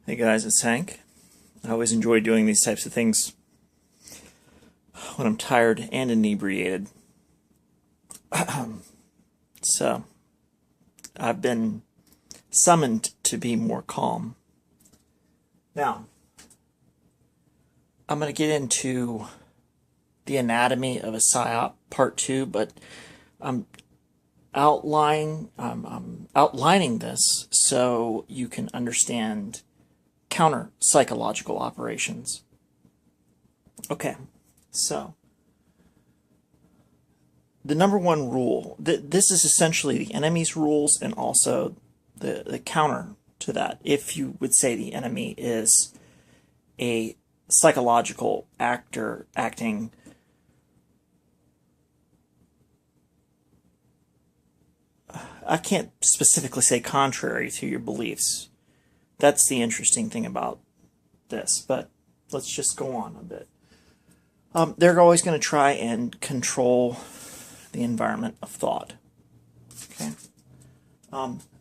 Hey guys, it's Hank. I always enjoy doing these types of things when I'm tired and inebriated. So, I've been summoned to be more calm. Now, I'm going to get into the anatomy of a PSYOP part 2, but I'm outlining this so you can understand counter psychological operations. Okay, so the number one rule, this is essentially the enemy's rules and also the counter to that. If you would say the enemy is a psychological actor acting I can't specifically say contrary to your beliefs. That's the interesting thing about this, but let's just go on a bit. They're always going to try and control the environment of thought. Okay.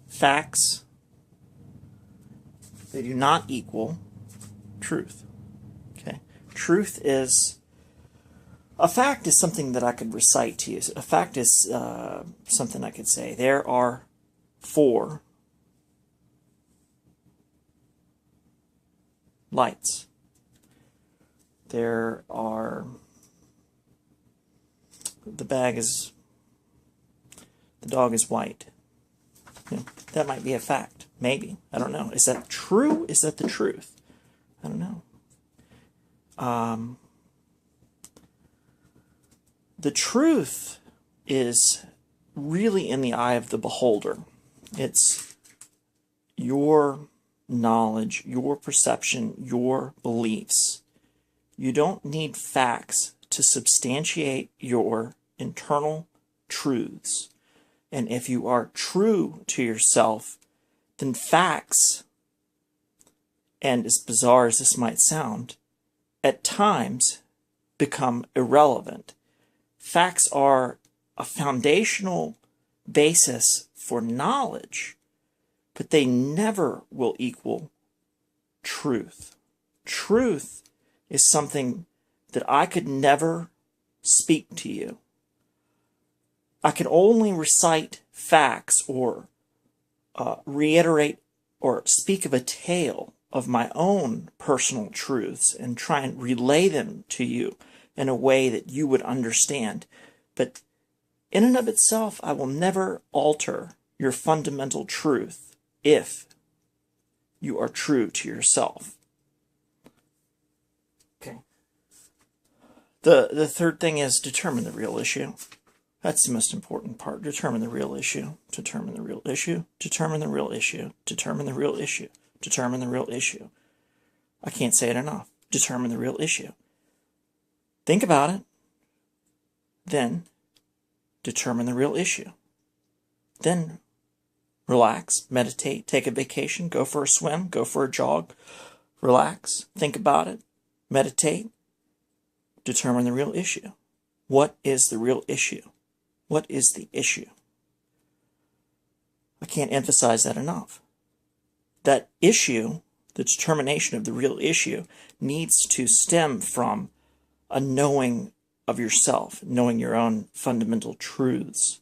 Facts, they do not equal truth. Okay. Truth is, a fact is something that I could recite to you. A fact is something I could say. There are 4 lights. There are, the dog is white. You know, that might be a fact. Maybe. I don't know. Is that true? Is that the truth? I don't know. The truth is really in the eye of the beholder. It's your knowledge, your perception, your beliefs. You don't need facts to substantiate your internal truths. And if you are true to yourself, then facts, and as bizarre as this might sound, at times become irrelevant. Facts are a foundational basis for knowledge, but they never will equal truth. Truth is something that I could never speak to you. I can only recite facts or reiterate or speak of a tale of my own personal truths and try and relay them to you in a way that you would understand. But in and of itself, I will never alter your fundamental truth if you are true to yourself. Okay. The third thing is determine the real issue. That's the most important part. Determine the real issue. Determine the real issue. Determine the real issue. Determine the real issue. Determine the real issue. I can't say it enough. Determine the real issue. Think about it. Then determine the real issue. Then relax, meditate, take a vacation, go for a swim, go for a jog, relax, think about it, meditate, determine the real issue. What is the real issue? What is the issue? I can't emphasize that enough. That issue, the determination of the real issue, needs to stem from a knowing of yourself, knowing your own fundamental truths,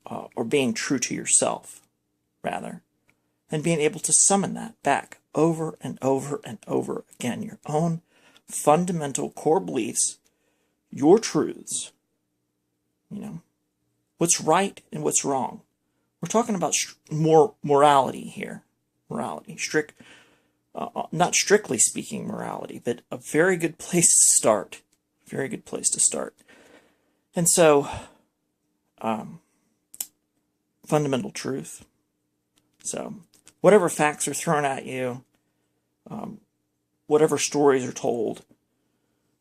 or being true to yourself, rather, and being able to summon that back over and over and over again, your own fundamental core beliefs, your truths, what's right and what's wrong. We're talking about morality here, morality, not strictly speaking morality, but a very good place to start. Very good place to start. And so, fundamental truth. So, whatever facts are thrown at you, whatever stories are told,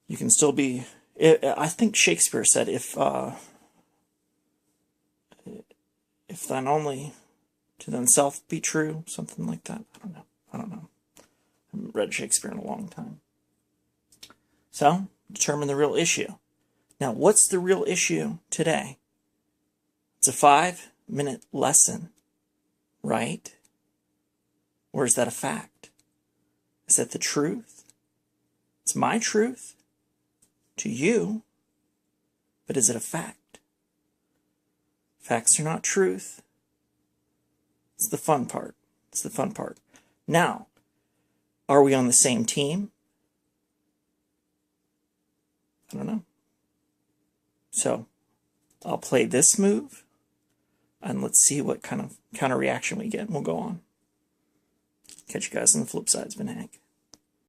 you can still be. I think Shakespeare said, "If thine only to thyself be true," something like that. I don't know. I haven't read Shakespeare in a long time. So, determine the real issue. Now, what's the real issue today? It's a 5-minute lesson, right? Or is that a fact? Is that the truth? It's my truth to you, but is it a fact? Facts are not truth. It's the fun part. It's the fun part. Now, are we on the same team? I don't know. So, I'll play this move, and let's see what kind of counter reaction we get, and we'll go on. Catch you guys on the flip side. It's been Hank.